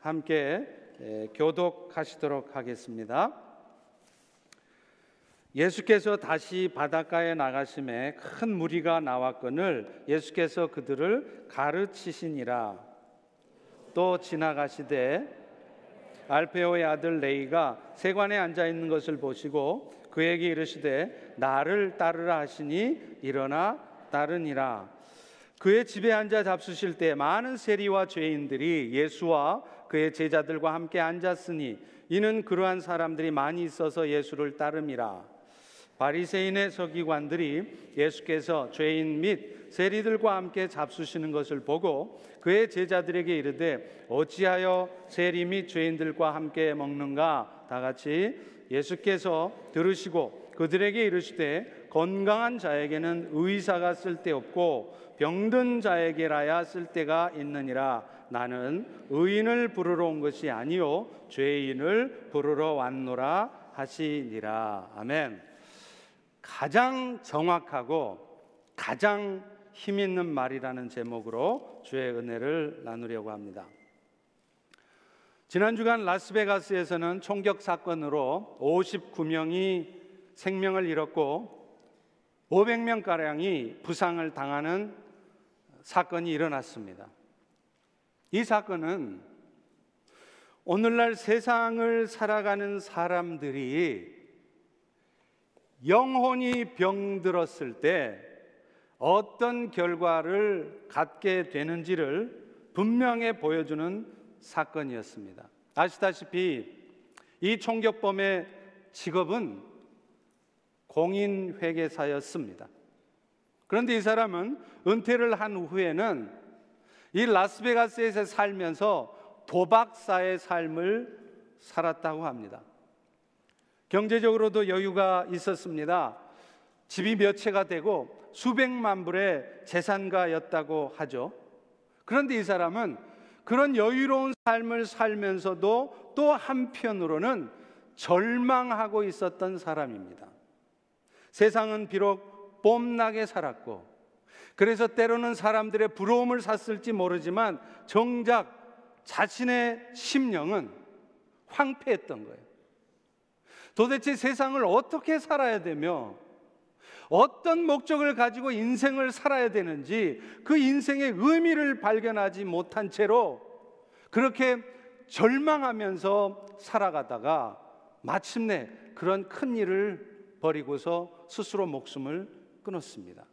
함께 교독하시도록 하겠습니다. 예수께서 다시 바닷가에 나가심에 큰 무리가 나왔거늘 예수께서 그들을 가르치시니라. 또 지나가시되 알페오의 아들 레이가 세관에 앉아 있는 것을 보시고 그에게 이르시되 나를 따르라 하시니 일어나 따르니라. 그의 집에 앉아 잡수실 때 많은 세리와 죄인들이 예수와 그의 제자들과 함께 앉았으니 이는 그러한 사람들이 많이 있어서 예수를 따름이라. 바리새인의 서기관들이 예수께서 죄인 및 세리들과 함께 잡수시는 것을 보고 그의 제자들에게 이르되 어찌하여 세리 및 죄인들과 함께 먹는가? 다 같이 예수께서 들으시고 그들에게 이르시되 건강한 자에게는 의사가 쓸데없고 병든 자에게라야 쓸데가 있느니라. 나는 의인을 부르러 온 것이 아니요 죄인을 부르러 왔노라 하시니라. 아멘. 가장 정확하고 가장 힘 있는 말이라는 제목으로 주의 은혜를 나누려고 합니다. 지난 주간 라스베가스에서는 총격 사건으로 59명이 생명을 잃었고 500명가량이 부상을 당하는 사건이 일어났습니다. 이 사건은 오늘날 세상을 살아가는 사람들이 영혼이 병들었을 때 어떤 결과를 갖게 되는지를 분명히 보여주는 사건이었습니다. 아시다시피 이 총격범의 직업은 공인회계사였습니다. 그런데 이 사람은 은퇴를 한 후에는 이 라스베가스에서 살면서 도박사의 삶을 살았다고 합니다. 경제적으로도 여유가 있었습니다. 집이 몇 채가 되고 수백만 불의 재산가였다고 하죠. 그런데 이 사람은 그런 여유로운 삶을 살면서도 또 한편으로는 절망하고 있었던 사람입니다. 세상은 비록 뽐나게 살았고 그래서 때로는 사람들의 부러움을 샀을지 모르지만 정작 자신의 심령은 황폐했던 거예요. 도대체 세상을 어떻게 살아야 되며 어떤 목적을 가지고 인생을 살아야 되는지 그 인생의 의미를 발견하지 못한 채로 그렇게 절망하면서 살아가다가 마침내 그런 큰 일을 벌이고서 스스로 목숨을 끊었습니다.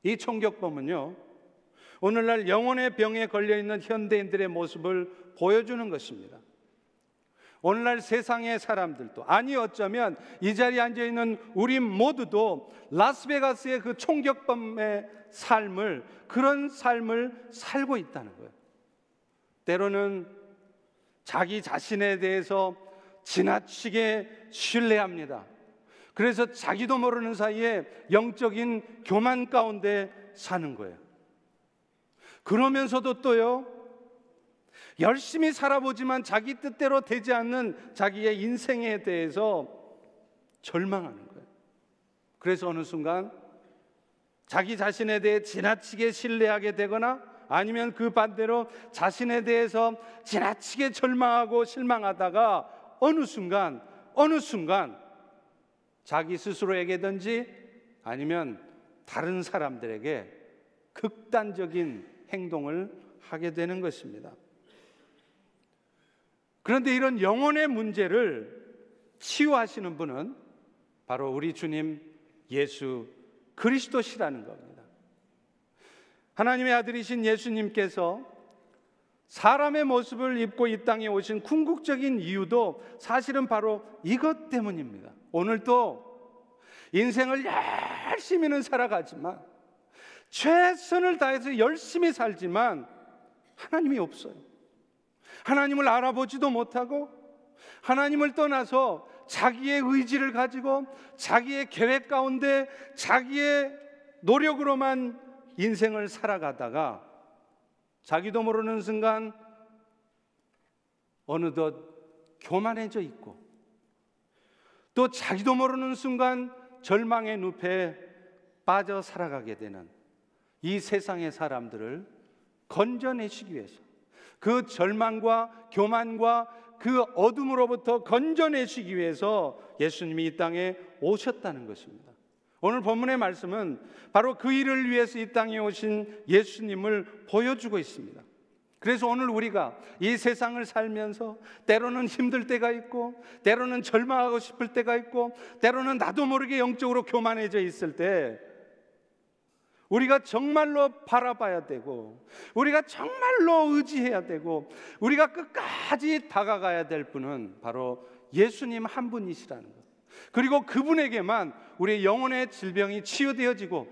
이 총격범은요, 오늘날 영혼의 병에 걸려있는 현대인들의 모습을 보여주는 것입니다. 오늘날 세상의 사람들도, 아니 어쩌면 이 자리에 앉아있는 우리 모두도 라스베가스의 그 총격범의 삶을, 그런 삶을 살고 있다는 거예요. 때로는 자기 자신에 대해서 지나치게 신뢰합니다. 그래서 자기도 모르는 사이에 영적인 교만 가운데 사는 거예요. 그러면서도 또요, 열심히 살아보지만 자기 뜻대로 되지 않는 자기의 인생에 대해서 절망하는 거예요. 그래서 어느 순간 자기 자신에 대해 지나치게 신뢰하게 되거나 아니면 그 반대로 자신에 대해서 지나치게 절망하고 실망하다가 어느 순간 자기 스스로에게든지 아니면 다른 사람들에게 극단적인 행동을 하게 되는 것입니다. 그런데 이런 영혼의 문제를 치유하시는 분은 바로 우리 주님 예수 그리스도시라는 겁니다. 하나님의 아들이신 예수님께서 사람의 모습을 입고 이 땅에 오신 궁극적인 이유도 사실은 바로 이것 때문입니다. 오늘도 인생을 열심히는 살아가지만, 최선을 다해서 열심히 살지만 하나님이 없어요. 하나님을 알아보지도 못하고 하나님을 떠나서 자기의 의지를 가지고 자기의 계획 가운데 자기의 노력으로만 인생을 살아가다가 자기도 모르는 순간 어느덧 교만해져 있고 또 자기도 모르는 순간 절망의 늪에 빠져 살아가게 되는 이 세상의 사람들을 건져내시기 위해서, 그 절망과 교만과 그 어둠으로부터 건져내시기 위해서 예수님이 이 땅에 오셨다는 것입니다. 오늘 본문의 말씀은 바로 그 일을 위해서 이 땅에 오신 예수님을 보여주고 있습니다. 그래서 오늘 우리가 이 세상을 살면서 때로는 힘들 때가 있고, 때로는 절망하고 싶을 때가 있고, 때로는 나도 모르게 영적으로 교만해져 있을 때 우리가 정말로 바라봐야 되고, 우리가 정말로 의지해야 되고, 우리가 끝까지 다가가야 될 분은 바로 예수님 한 분이시라는 것. 그리고 그분에게만 우리의 영혼의 질병이 치유되어지고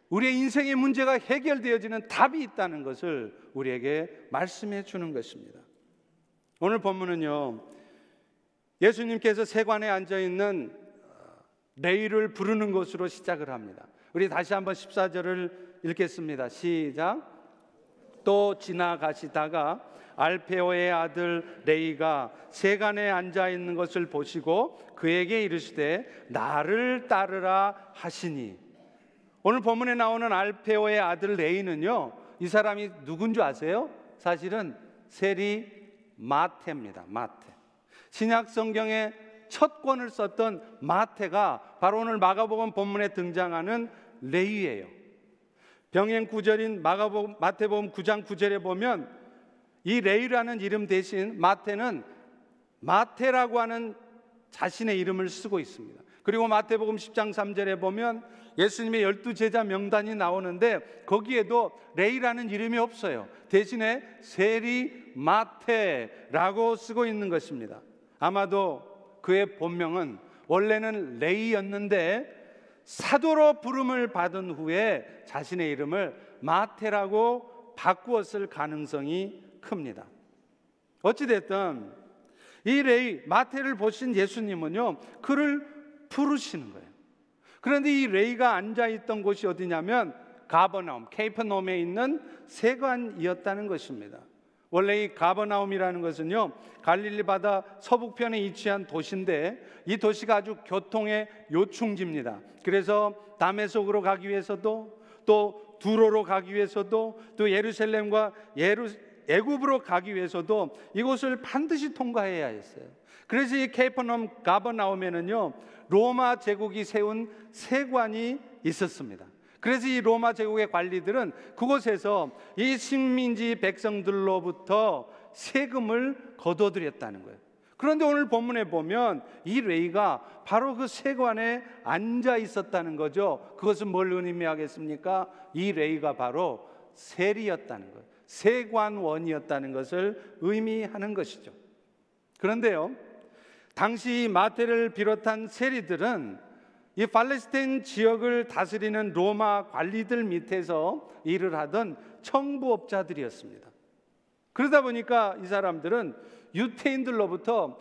우리의 인생의 문제가 해결되어지는 답이 있다는 것을 우리에게 말씀해 주는 것입니다. 오늘 본문은요, 예수님께서 세관에 앉아있는 레위를 부르는 것으로 시작을 합니다. 우리 다시 한번 14절을 읽겠습니다. 시작. 또 지나가시다가 알페오의 아들 레위가 세관에 앉아 있는 것을 보시고 그에게 이르시되 나를 따르라 하시니. 오늘 본문에 나오는 알페오의 아들 레위는요, 이 사람이 누군 줄 아세요? 사실은 세리 마태입니다. 마태. 신약 성경의 첫 권을 썼던 마태가 바로 오늘 마가복음 본문에 등장하는 레위예요. 병행 구절인 마태복음 9장 9절에 보면 이 레위라는 이름 대신 마태는 마태라고 하는 자신의 이름을 쓰고 있습니다. 그리고 마태복음 10장 3절에 보면 예수님의 12제자 명단이 나오는데 거기에도 레위라는 이름이 없어요. 대신에 세리 마태라고 쓰고 있는 것입니다. 아마도 그의 본명은 원래는 레위였는데 사도로 부름을 받은 후에 자신의 이름을 마태라고 바꾸었을 가능성이 큽니다. 어찌됐든 이 레위 마태를 보신 예수님은요, 그를 부르시는 거예요. 그런데 이 레위가 앉아있던 곳이 어디냐면 가버나움, 케이퍼나움에 있는 세관이었다는 것입니다. 원래 이 가버나움이라는 것은요, 갈릴리 바다 서북편에 위치한 도시인데 이 도시가 아주 교통의 요충지입니다. 그래서 다메섹으로 가기 위해서도, 또 두로로 가기 위해서도, 또 예루살렘과 애굽으로 가기 위해서도 이곳을 반드시 통과해야 했어요. 그래서 이 케이퍼나움 가버나움에는요, 로마 제국이 세운 세관이 있었습니다. 그래서 이 로마 제국의 관리들은 그곳에서 이 식민지 백성들로부터 세금을 거둬들였다는 거예요. 그런데 오늘 본문에 보면 이 레위가 바로 그 세관에 앉아 있었다는 거죠. 그것은 뭘 의미하겠습니까? 이 레위가 바로 세리였다는 거예요. 세관원이었다는 것을 의미하는 것이죠. 그런데요, 당시 마태를 비롯한 세리들은 이 팔레스타인 지역을 다스리는 로마 관리들 밑에서 일을 하던 청부업자들이었습니다. 그러다 보니까 이 사람들은 유대인들로부터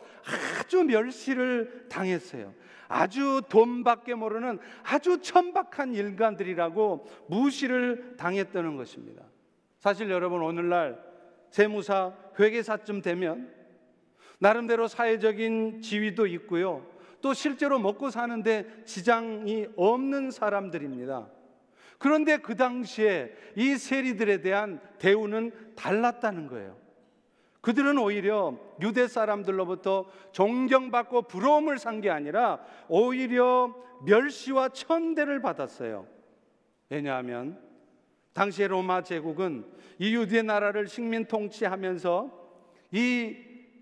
아주 멸시를 당했어요. 아주 돈밖에 모르는 아주 천박한 인간들이라고 무시를 당했다는 것입니다. 사실 여러분, 오늘날 세무사, 회계사쯤 되면 나름대로 사회적인 지위도 있고요, 또 실제로 먹고 사는데 지장이 없는 사람들입니다. 그런데 그 당시에 이 세리들에 대한 대우는 달랐다는 거예요. 그들은 오히려 유대 사람들로부터 존경받고 부러움을 산 게 아니라 오히려 멸시와 천대를 받았어요. 왜냐하면 당시의 로마 제국은 이 유대 나라를 식민 통치하면서 이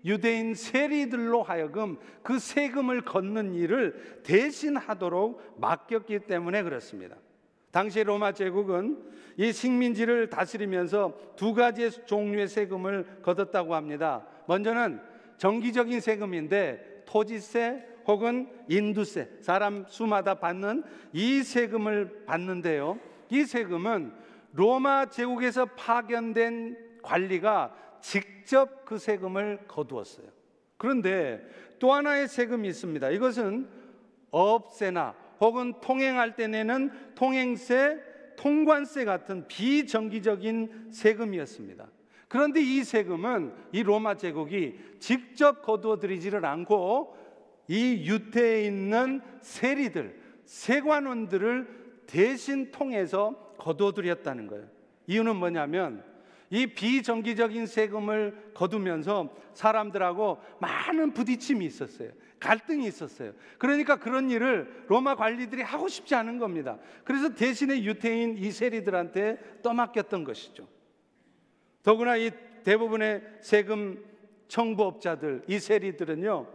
유대인 세리들로 하여금 그 세금을 걷는 일을 대신하도록 맡겼기 때문에 그렇습니다. 당시 로마 제국은 이 식민지를 다스리면서 두 가지의 종류의 세금을 걷었다고 합니다. 먼저는 정기적인 세금인데 토지세 혹은 인두세, 사람 수마다 받는 이 세금을 받는데요, 이 세금은 로마 제국에서 파견된 관리가 직접 그 세금을 거두었어요. 그런데 또 하나의 세금이 있습니다. 이것은 업세나 혹은 통행할 때 내는 통행세, 통관세 같은 비정기적인 세금이었습니다. 그런데 이 세금은 이 로마 제국이 직접 거두어 들이지를 않고 이 유대에 있는 세리들, 세관원들을 대신 통해서 거두어 들였다는 거예요. 이유는 뭐냐면 이 비정기적인 세금을 거두면서 사람들하고 많은 부딪힘이 있었어요. 갈등이 있었어요. 그러니까 그런 일을 로마 관리들이 하고 싶지 않은 겁니다. 그래서 대신에 유대인 이 세리들한테 떠맡겼던 것이죠. 더구나 이 대부분의 세금 청부업자들, 이 세리들은요,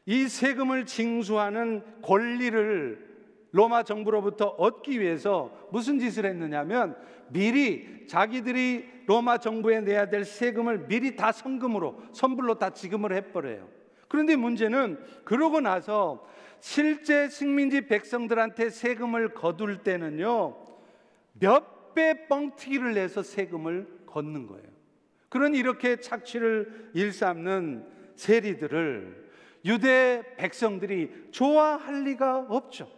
이 세금을 징수하는 권리를 로마 정부로부터 얻기 위해서 무슨 짓을 했느냐면 미리 자기들이 로마 정부에 내야 될 세금을 미리 다 선금으로, 선불로 다 지급을 해버려요. 그런데 문제는 그러고 나서 실제 식민지 백성들한테 세금을 거둘 때는요, 몇 배 뻥튀기를 내서 세금을 걷는 거예요. 그런 이렇게 착취를 일삼는 세리들을 유대 백성들이 좋아할 리가 없죠.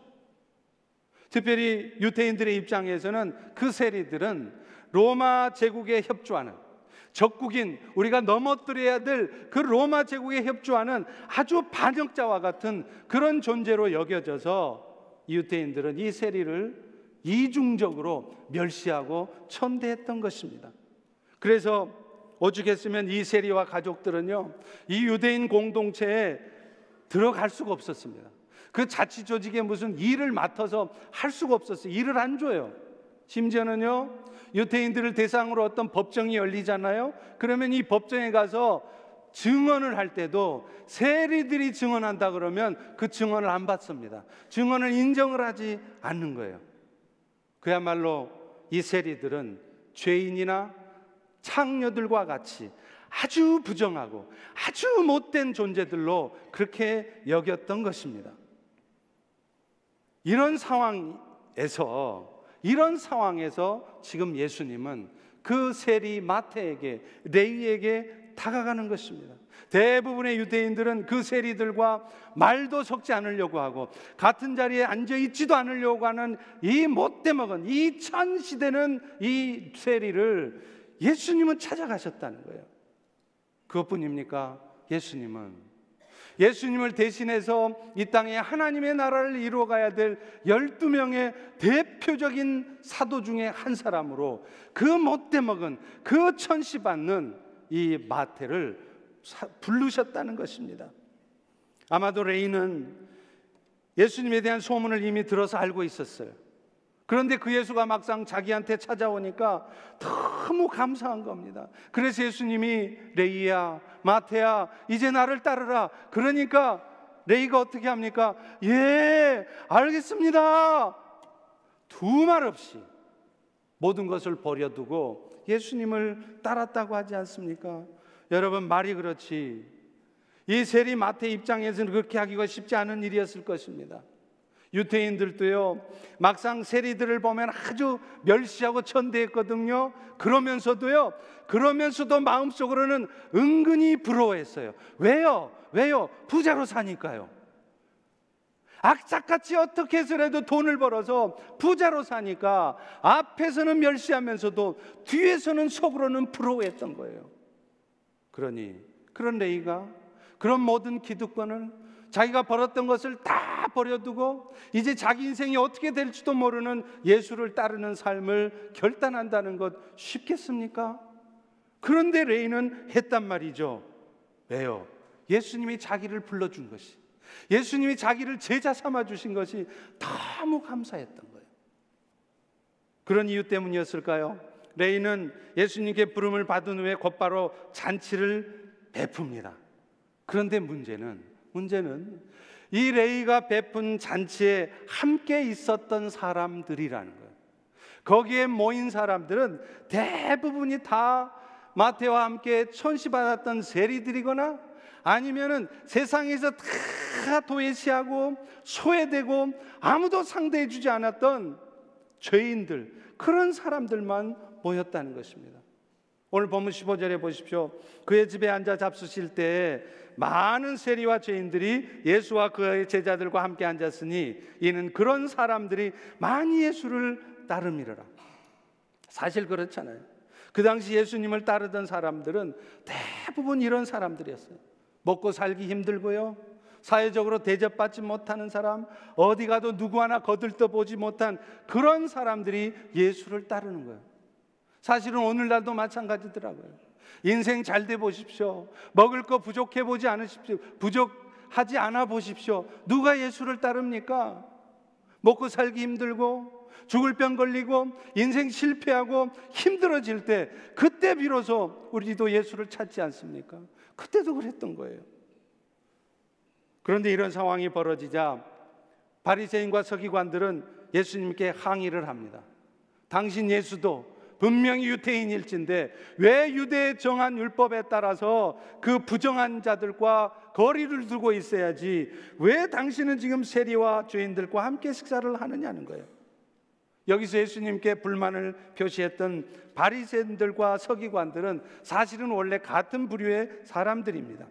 특별히 유대인들의 입장에서는 그 세리들은 로마 제국에 협조하는, 적국인 우리가 넘어뜨려야 될 그 로마 제국에 협조하는 아주 반역자와 같은 그런 존재로 여겨져서 유대인들은 이 세리를 이중적으로 멸시하고 천대했던 것입니다. 그래서 오죽했으면 이 세리와 가족들은요, 이 유대인 공동체에 들어갈 수가 없었습니다. 그 자치 조직에 무슨 일을 맡아서 할 수가 없었어요. 일을 안 줘요. 심지어는요, 유대인들을 대상으로 어떤 법정이 열리잖아요. 그러면 이 법정에 가서 증언을 할 때도 세리들이 증언한다 그러면 그 증언을 안 받습니다. 증언을 인정을 하지 않는 거예요. 그야말로 이 세리들은 죄인이나 창녀들과 같이 아주 부정하고 아주 못된 존재들로 그렇게 여겼던 것입니다. 이런 상황에서 지금 예수님은 그 세리 마태에게, 레위에게 다가가는 것입니다. 대부분의 유대인들은 그 세리들과 말도 섞지 않으려고 하고 같은 자리에 앉아 있지도 않으려고 하는 이 못되먹은, 이 천시되는 이 세리를 예수님은 찾아가셨다는 거예요. 그것뿐입니까? 예수님을 대신해서 이 땅에 하나님의 나라를 이루어가야 될 12명의 대표적인 사도 중에 한 사람으로 그 못되먹은, 그 천시받는 이 마태를 부르셨다는 것입니다. 아마도 레이는 예수님에 대한 소문을 이미 들어서 알고 있었어요. 그런데 그 예수가 막상 자기한테 찾아오니까 너무 감사한 겁니다. 그래서 예수님이 레이야, 마태야, 이제 나를 따르라. 그러니까 레이가 어떻게 합니까? 예, 알겠습니다. 두 말 없이 모든 것을 버려두고 예수님을 따랐다고 하지 않습니까? 여러분, 말이 그렇지 이 세리 마태 입장에서는 그렇게 하기가 쉽지 않은 일이었을 것입니다. 유대인들도요, 막상 세리들을 보면 아주 멸시하고 천대했거든요. 그러면서도 마음속으로는 은근히 부러워했어요. 왜요? 부자로 사니까요. 악착같이 어떻게 해서라도 돈을 벌어서 부자로 사니까 앞에서는 멸시하면서도 뒤에서는 속으로는 부러워했던 거예요. 그러니 그런 레위가 그런 모든 기득권을, 자기가 벌었던 것을 다 버려두고 이제 자기 인생이 어떻게 될지도 모르는 예수를 따르는 삶을 결단한다는 것 쉽겠습니까? 그런데 레위는 했단 말이죠. 왜요? 예수님이 자기를 불러준 것이, 예수님이 자기를 제자 삼아 주신 것이 너무 감사했던 거예요. 그런 이유 때문이었을까요? 레위는 예수님께 부름을 받은 후에 곧바로 잔치를 베풉니다. 그런데 문제는 이 레위가 베푼 잔치에 함께 있었던 사람들이라는 거예요. 거기에 모인 사람들은 대부분이 다 마태와 함께 천시받았던 세리들이거나 아니면은 세상에서 다 도외시하고 소외되고 아무도 상대해 주지 않았던 죄인들, 그런 사람들만 모였다는 것입니다. 오늘 본문 15절에 보십시오. 그의 집에 앉아 잡수실 때 많은 세리와 죄인들이 예수와 그의 제자들과 함께 앉았으니 이는 그런 사람들이 많이 예수를 따름이러라. 사실 그렇잖아요. 그 당시 예수님을 따르던 사람들은 대부분 이런 사람들이었어요. 먹고 살기 힘들고요, 사회적으로 대접받지 못하는 사람, 어디 가도 누구 하나 거들떠보지 못한 그런 사람들이 예수를 따르는 거예요. 사실은 오늘날도 마찬가지더라고요. 인생 잘 돼 보십시오. 먹을 거 부족해 보지 않으십시오. 부족하지 않아 보십시오. 누가 예수를 따릅니까? 먹고 살기 힘들고 죽을 병 걸리고 인생 실패하고 힘들어질 때, 그때 비로소 우리도 예수를 찾지 않습니까? 그때도 그랬던 거예요. 그런데 이런 상황이 벌어지자 바리새인과 서기관들은 예수님께 항의를 합니다. 당신 예수도 분명히 유대인일진데 왜 유대의 정한 율법에 따라서 그 부정한 자들과 거리를 두고 있어야지 왜 당신은 지금 세리와 죄인들과 함께 식사를 하느냐는 거예요. 여기서 예수님께 불만을 표시했던 바리새인들과 서기관들은 사실은 원래 같은 부류의 사람들입니다.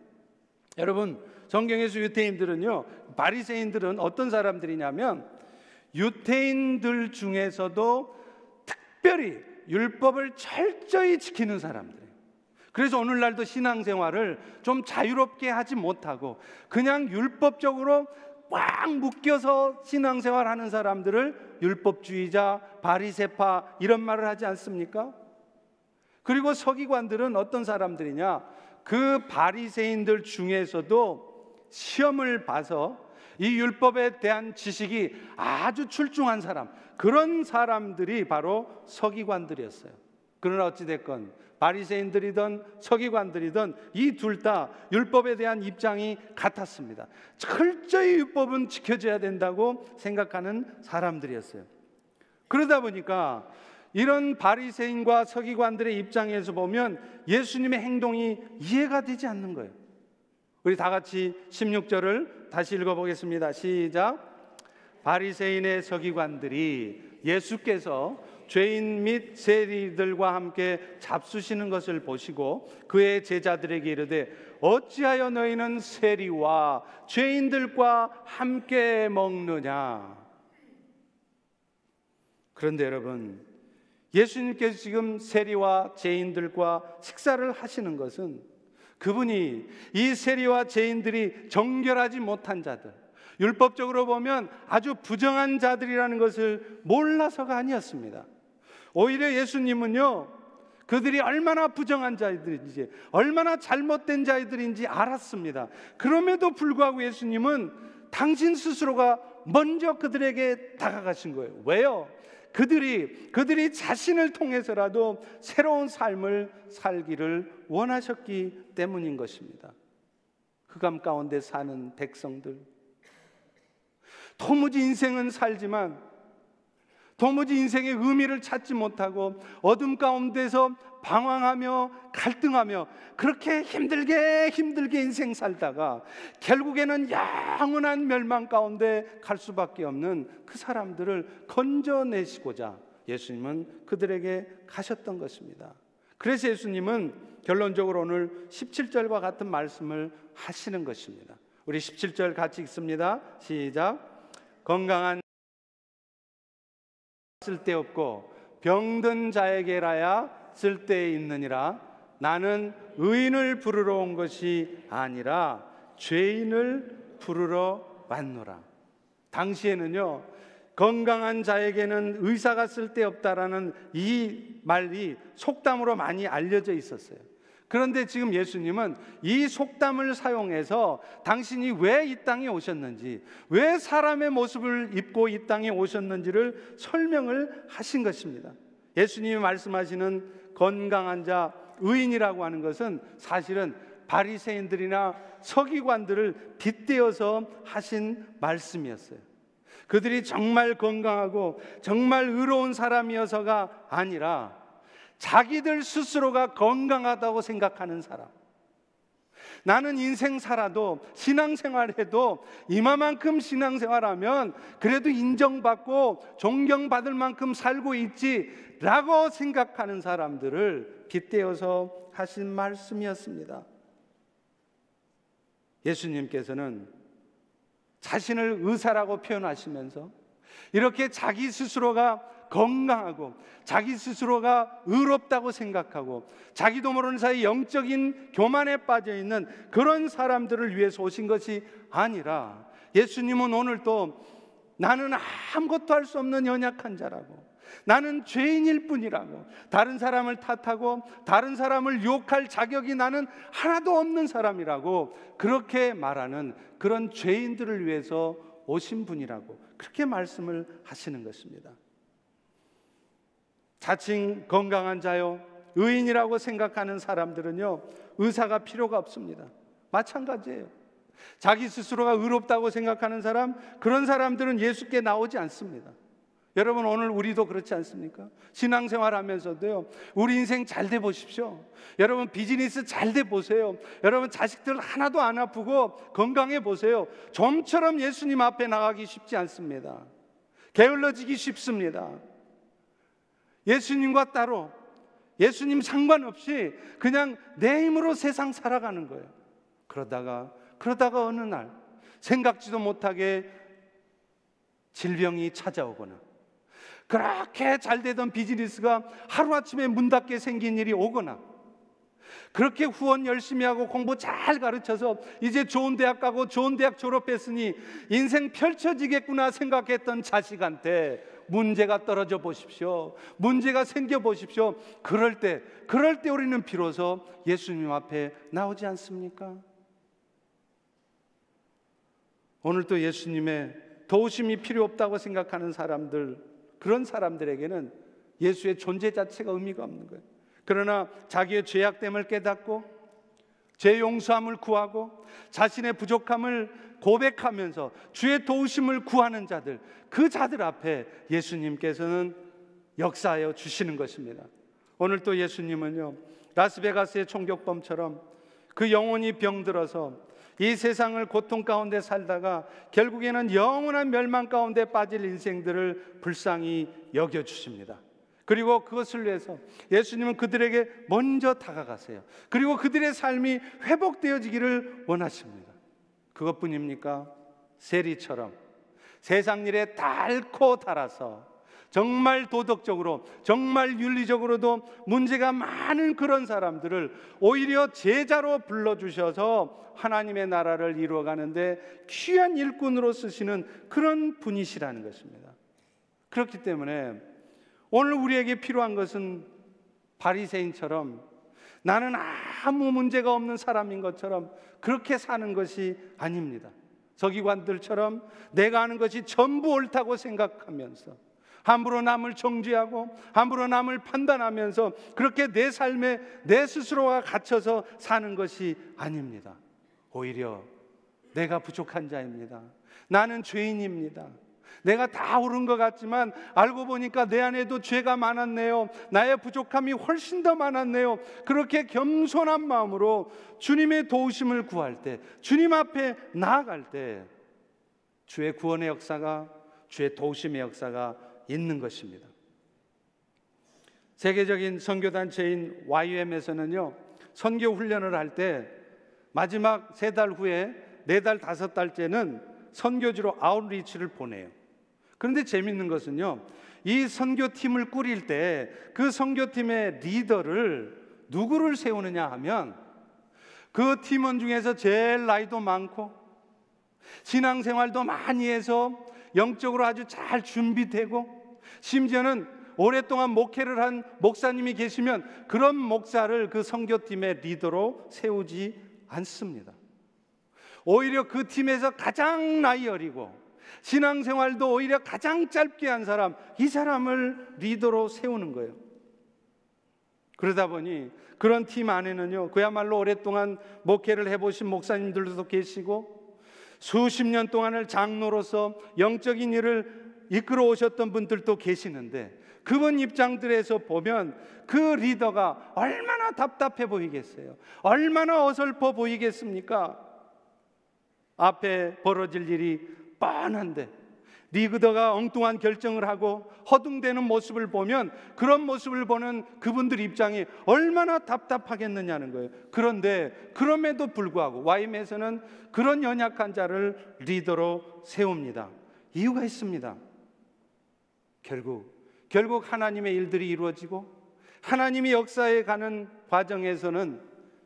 여러분, 성경에서 유대인들은요, 바리새인들은 어떤 사람들이냐면 유대인들 중에서도 특별히 율법을 철저히 지키는 사람들이에요. 그래서 오늘날도 신앙생활을 좀 자유롭게 하지 못하고 그냥 율법적으로 꽉 묶여서 신앙생활하는 사람들을 율법주의자, 바리새파 이런 말을 하지 않습니까? 그리고 서기관들은 어떤 사람들이냐? 그 바리새인들 중에서도 시험을 봐서 이 율법에 대한 지식이 아주 출중한 사람, 그런 사람들이 바로 서기관들이었어요. 그러나 어찌됐건 바리새인들이든 서기관들이든 이 둘 다 율법에 대한 입장이 같았습니다. 철저히 율법은 지켜져야 된다고 생각하는 사람들이었어요. 그러다 보니까 이런 바리새인과 서기관들의 입장에서 보면 예수님의 행동이 이해가 되지 않는 거예요. 우리 다 같이 16절을 다시 읽어보겠습니다. 시작. 바리새인의 서기관들이 예수께서 죄인 및 세리들과 함께 잡수시는 것을 보시고 그의 제자들에게 이르되 어찌하여 너희는 세리와 죄인들과 함께 먹느냐. 그런데 여러분, 예수님께서 지금 세리와 죄인들과 식사를 하시는 것은 그분이 이 세리와 죄인들이 정결하지 못한 자들, 율법적으로 보면 아주 부정한 자들이라는 것을 몰라서가 아니었습니다. 오히려 예수님은요, 그들이 얼마나 부정한 자들인지, 얼마나 잘못된 자들인지 알았습니다. 그럼에도 불구하고 예수님은 당신 스스로가 먼저 그들에게 다가가신 거예요. 왜요? 그들이 자신을 통해서라도 새로운 삶을 살기를 원하셨기 때문인 것입니다. 흑암 가운데 사는 백성들, 도무지 인생은 살지만 도무지 인생의 의미를 찾지 못하고 어둠 가운데서 방황하며 갈등하며 그렇게 힘들게 인생 살다가 결국에는 영원한 멸망 가운데 갈 수밖에 없는 그 사람들을 건져내시고자 예수님은 그들에게 가셨던 것입니다. 그래서 예수님은 결론적으로 오늘 17절과 같은 말씀을 하시는 것입니다. 우리 17절 같이 읽습니다. 시작. 건강한 쓸데없고 병든 자에게라야 쓸데 있느니라. 나는 의인을 부르러 온 것이 아니라 죄인을 부르러 왔노라. 당시에는요, 건강한 자에게는 의사가 쓸데없다라는 이 말이 속담으로 많이 알려져 있었어요. 그런데 지금 예수님은 이 속담을 사용해서 당신이 왜 이 땅에 오셨는지, 왜 사람의 모습을 입고 이 땅에 오셨는지를 설명을 하신 것입니다. 예수님이 말씀하시는 건강한 자, 의인이라고 하는 것은 사실은 바리새인들이나 서기관들을 빗대어서 하신 말씀이었어요. 그들이 정말 건강하고 정말 의로운 사람이어서가 아니라 자기들 스스로가 건강하다고 생각하는 사람, 나는 인생 살아도 신앙생활해도 이만큼 신앙생활하면 그래도 인정받고 존경받을 만큼 살고 있지라고 생각하는 사람들을 빗대어서 하신 말씀이었습니다. 예수님께서는 자신을 의사라고 표현하시면서 이렇게 자기 스스로가 건강하고 자기 스스로가 의롭다고 생각하고 자기도 모르는 사이 영적인 교만에 빠져 있는 그런 사람들을 위해서 오신 것이 아니라 예수님은 오늘도 나는 아무것도 할 수 없는 연약한 자라고, 나는 죄인일 뿐이라고, 다른 사람을 탓하고 다른 사람을 욕할 자격이 나는 하나도 없는 사람이라고 그렇게 말하는 그런 죄인들을 위해서 오신 분이라고 그렇게 말씀을 하시는 것입니다. 자칭 건강한 자요, 의인이라고 생각하는 사람들은요, 의사가 필요가 없습니다. 마찬가지예요. 자기 스스로가 의롭다고 생각하는 사람, 그런 사람들은 예수께 나오지 않습니다. 여러분, 오늘 우리도 그렇지 않습니까? 신앙생활 하면서도요, 우리 인생 잘 돼 보십시오. 여러분, 비즈니스 잘 돼 보세요. 여러분, 자식들 하나도 안 아프고 건강해 보세요. 좀처럼 예수님 앞에 나가기 쉽지 않습니다. 게을러지기 쉽습니다. 예수님과 따로, 예수님 상관없이 그냥 내 힘으로 세상 살아가는 거예요. 그러다가 어느 날 생각지도 못하게 질병이 찾아오거나, 그렇게 잘 되던 비즈니스가 하루아침에 문 닫게 생긴 일이 오거나, 그렇게 후원 열심히 하고 공부 잘 가르쳐서 이제 좋은 대학 가고 좋은 대학 졸업했으니 인생 펼쳐지겠구나 생각했던 자식한테 문제가 떨어져 보십시오. 문제가 생겨 보십시오. 그럴 때 우리는 비로소 예수님 앞에 나오지 않습니까? 오늘 또 예수님의 도우심이 필요 없다고 생각하는 사람들, 그런 사람들에게는 예수의 존재 자체가 의미가 없는 거예요. 그러나 자기의 죄악됨을 깨닫고 죄 용서함을 구하고 자신의 부족함을 고백하면서 주의 도우심을 구하는 자들, 그 자들 앞에 예수님께서는 역사하여 주시는 것입니다. 오늘 또 예수님은요, 라스베가스의 총격범처럼 그 영혼이 병들어서 이 세상을 고통 가운데 살다가 결국에는 영원한 멸망 가운데 빠질 인생들을 불쌍히 여겨주십니다. 그리고 그것을 위해서 예수님은 그들에게 먼저 다가가세요. 그리고 그들의 삶이 회복되어지기를 원하십니다. 그것뿐입니까? 세리처럼 세상 일에 닳고 닳아서 정말 도덕적으로, 정말 윤리적으로도 문제가 많은 그런 사람들을 오히려 제자로 불러주셔서 하나님의 나라를 이루어가는데 귀한 일꾼으로 쓰시는 그런 분이시라는 것입니다. 그렇기 때문에 오늘 우리에게 필요한 것은 바리새인처럼 나는 아무 문제가 없는 사람인 것처럼 그렇게 사는 것이 아닙니다. 서기관들처럼 내가 하는 것이 전부 옳다고 생각하면서 함부로 남을 정죄하고 함부로 남을 판단하면서 그렇게 내 삶에 내 스스로가 갇혀서 사는 것이 아닙니다. 오히려 내가 부족한 자입니다. 나는 죄인입니다. 내가 다 옳은 것 같지만 알고 보니까 내 안에도 죄가 많았네요. 나의 부족함이 훨씬 더 많았네요. 그렇게 겸손한 마음으로 주님의 도우심을 구할 때, 주님 앞에 나아갈 때 주의 구원의 역사가, 주의 도우심의 역사가 있는 것입니다. 세계적인 선교단체인 YM에서는요, 선교 훈련을 할 때 마지막 3달 후에 4달, 5달째는 선교지로 아웃리치를 보내요. 그런데 재밌는 것은요, 이 선교팀을 꾸릴 때 그 선교팀의 리더를 누구를 세우느냐 하면 그 팀원 중에서 제일 나이도 많고 신앙생활도 많이 해서 영적으로 아주 잘 준비되고 심지어는 오랫동안 목회를 한 목사님이 계시면 그런 목사를 그 선교팀의 리더로 세우지 않습니다. 오히려 그 팀에서 가장 나이 어리고 신앙생활도 오히려 가장 짧게 한 사람, 이 사람을 리더로 세우는 거예요. 그러다 보니 그런 팀 안에는요, 그야말로 오랫동안 목회를 해보신 목사님들도 계시고 수십 년 동안을 장로로서 영적인 일을 이끌어 오셨던 분들도 계시는데 그분 입장들에서 보면 그 리더가 얼마나 답답해 보이겠어요? 얼마나 어설퍼 보이겠습니까? 앞에 벌어질 일이 뻔한데 리더가 엉뚱한 결정을 하고 허둥대는 모습을 보면 그런 모습을 보는 그분들 입장이 얼마나 답답하겠느냐는 거예요. 그런데 그럼에도 불구하고 YM에서는 그런 연약한 자를 리더로 세웁니다. 이유가 있습니다. 결국 하나님의 일들이 이루어지고 하나님이 역사에 가는 과정에서는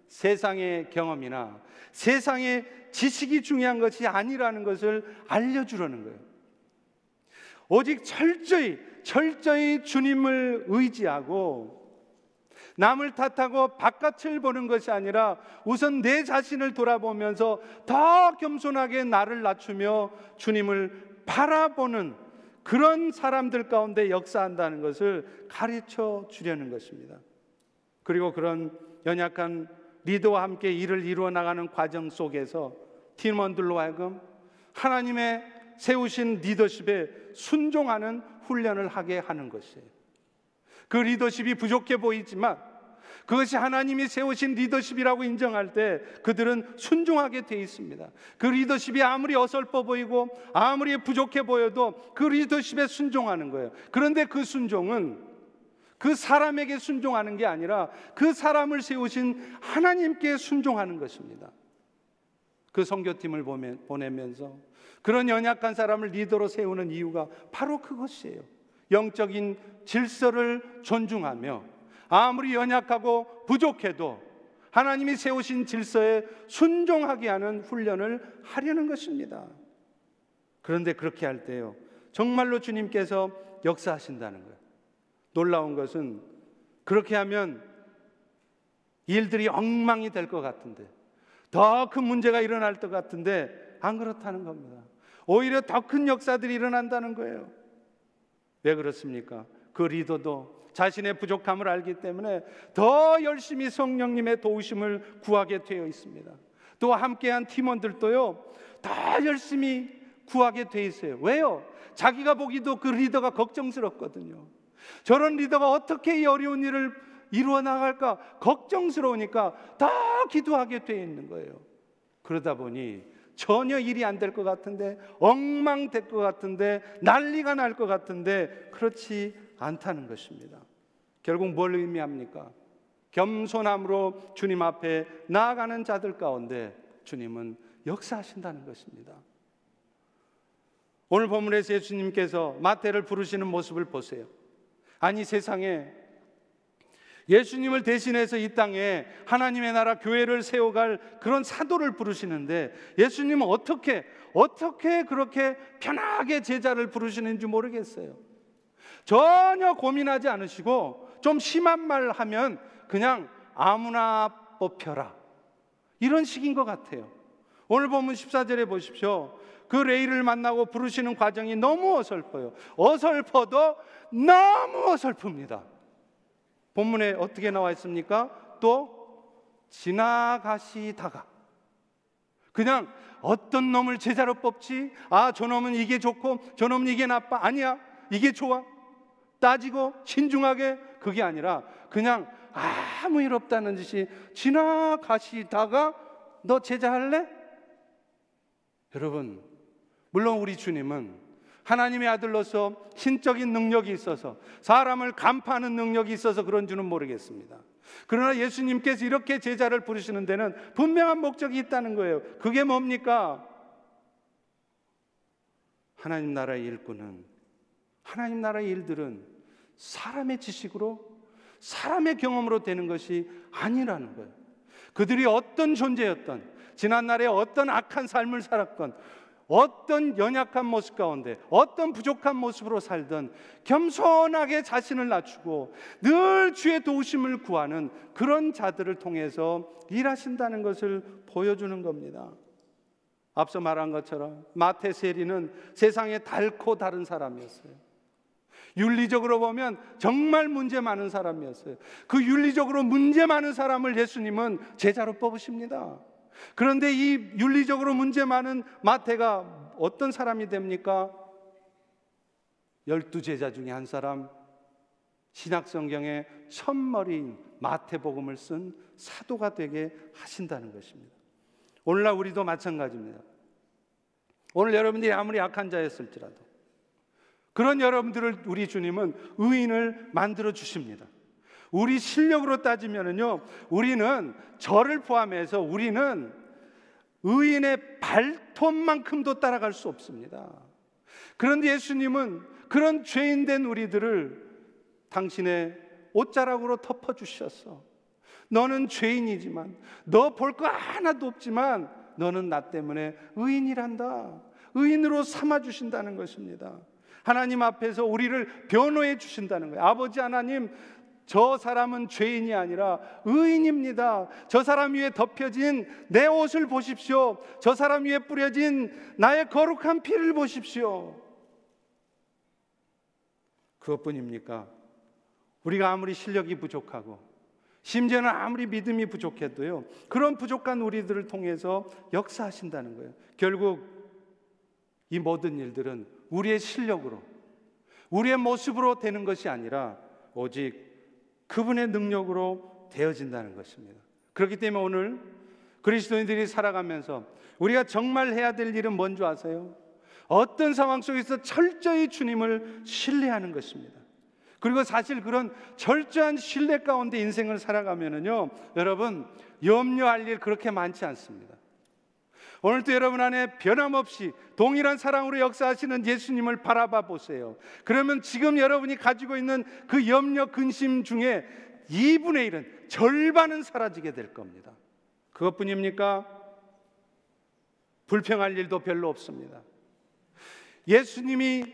세상의 경험이나 세상의 지식이 중요한 것이 아니라는 것을 알려주려는 거예요. 오직 철저히 주님을 의지하고 남을 탓하고 바깥을 보는 것이 아니라 우선 내 자신을 돌아보면서 더 겸손하게 나를 낮추며 주님을 바라보는 그런 사람들 가운데 역사한다는 것을 가르쳐 주려는 것입니다. 그리고 그런 연약한 리더와 함께 일을 이루어 나가는 과정 속에서 팀원들로 하여금 하나님의 세우신 리더십에 순종하는 훈련을 하게 하는 것이에요. 그 리더십이 부족해 보이지만 그것이 하나님이 세우신 리더십이라고 인정할 때 그들은 순종하게 돼 있습니다. 그 리더십이 아무리 어설퍼 보이고 아무리 부족해 보여도 그 리더십에 순종하는 거예요. 그런데 그 순종은 그 사람에게 순종하는 게 아니라 그 사람을 세우신 하나님께 순종하는 것입니다. 그 선교팀을 보내면서 그런 연약한 사람을 리더로 세우는 이유가 바로 그것이에요. 영적인 질서를 존중하며 아무리 연약하고 부족해도 하나님이 세우신 질서에 순종하게 하는 훈련을 하려는 것입니다. 그런데 그렇게 할 때요, 정말로 주님께서 역사하신다는 거예요. 놀라운 것은 그렇게 하면 일들이 엉망이 될 것 같은데, 더 큰 문제가 일어날 것 같은데 안 그렇다는 겁니다. 오히려 더 큰 역사들이 일어난다는 거예요. 왜 그렇습니까? 그 리더도 자신의 부족함을 알기 때문에 더 열심히 성령님의 도우심을 구하게 되어 있습니다. 또 함께한 팀원들도요, 더 열심히 구하게 되어 있어요. 왜요? 자기가 보기도 그 리더가 걱정스럽거든요. 저런 리더가 어떻게 이 어려운 일을 이루어 나갈까 걱정스러우니까 더 기도하게 되어 있는 거예요. 그러다 보니 전혀 일이 안 될 것 같은데, 엉망될 것 같은데, 난리가 날 것 같은데 그렇지 않다는 것입니다. 결국 뭘 의미합니까? 겸손함으로 주님 앞에 나아가는 자들 가운데 주님은 역사하신다는 것입니다. 오늘 본문에서 예수님께서 마태를 부르시는 모습을 보세요. 아니, 세상에 예수님을 대신해서 이 땅에 하나님의 나라 교회를 세워갈 그런 사도를 부르시는데 예수님은 어떻게 그렇게 편하게 제자를 부르시는지 모르겠어요. 전혀 고민하지 않으시고 좀 심한 말 하면 그냥 아무나 뽑혀라, 이런 식인 것 같아요. 오늘 본문 14절에 보십시오. 그 레위를 만나고 부르시는 과정이 너무 어설퍼요. 어설퍼도 너무 어설픕니다. 본문에 어떻게 나와 있습니까? 또 지나가시다가, 그냥 어떤 놈을 제자로 뽑지? 아, 저놈은 이게 좋고 저놈은 이게 나빠. 아니야, 이게 좋아. 따지고 신중하게, 그게 아니라 그냥 아무 일 없다는 듯이 지나가시다가 너 제자할래? 여러분, 물론 우리 주님은 하나님의 아들로서 신적인 능력이 있어서 사람을 간파하는 능력이 있어서 그런 줄은 모르겠습니다. 그러나 예수님께서 이렇게 제자를 부르시는 데는 분명한 목적이 있다는 거예요. 그게 뭡니까? 하나님 나라의 일꾼은, 하나님 나라의 일들은 사람의 지식으로, 사람의 경험으로 되는 것이 아니라는 거예요. 그들이 어떤 존재였던, 지난날에 어떤 악한 삶을 살았건, 어떤 연약한 모습 가운데 어떤 부족한 모습으로 살던 겸손하게 자신을 낮추고 늘 주의 도우심을 구하는 그런 자들을 통해서 일하신다는 것을 보여주는 겁니다. 앞서 말한 것처럼 마태 세리는 세상에 닳고 다른 사람이었어요. 윤리적으로 보면 정말 문제 많은 사람이었어요. 그 윤리적으로 문제 많은 사람을 예수님은 제자로 뽑으십니다. 그런데 이 윤리적으로 문제 많은 마태가 어떤 사람이 됩니까? 12제자 중에 한 사람, 신약성경의 첫머리인 마태복음을 쓴 사도가 되게 하신다는 것입니다. 오늘날 우리도 마찬가지입니다. 오늘 여러분들이 아무리 약한 자였을지라도 그런 여러분들을 우리 주님은 의인을 만들어 주십니다. 우리 실력으로 따지면요, 우리는 저를 포함해서 우리는 의인의 발톱만큼도 따라갈 수 없습니다. 그런데 예수님은 그런 죄인된 우리들을 당신의 옷자락으로 덮어주셨어. 너는 죄인이지만, 너 볼 거 하나도 없지만 너는 나 때문에 의인이란다. 의인으로 삼아주신다는 것입니다. 하나님 앞에서 우리를 변호해 주신다는 거예요. 아버지 하나님, 저 사람은 죄인이 아니라 의인입니다. 저 사람 위에 덮여진 내 옷을 보십시오. 저 사람 위에 뿌려진 나의 거룩한 피를 보십시오. 그것뿐입니까? 우리가 아무리 실력이 부족하고 심지어는 아무리 믿음이 부족해도요, 그런 부족한 우리들을 통해서 역사하신다는 거예요. 결국 이 모든 일들은 우리의 실력으로, 우리의 모습으로 되는 것이 아니라 오직 그분의 능력으로 되어진다는 것입니다. 그렇기 때문에 오늘 그리스도인들이 살아가면서 우리가 정말 해야 될 일은 뭔지 아세요? 어떤 상황 속에서 철저히 주님을 신뢰하는 것입니다. 그리고 사실 그런 철저한 신뢰 가운데 인생을 살아가면은요, 여러분, 염려할 일 그렇게 많지 않습니다. 오늘도 여러분 안에 변함없이 동일한 사랑으로 역사하시는 예수님을 바라봐 보세요. 그러면 지금 여러분이 가지고 있는 그 염려, 근심 중에 2분의 1은, 절반은 사라지게 될 겁니다. 그것뿐입니까? 불평할 일도 별로 없습니다. 예수님이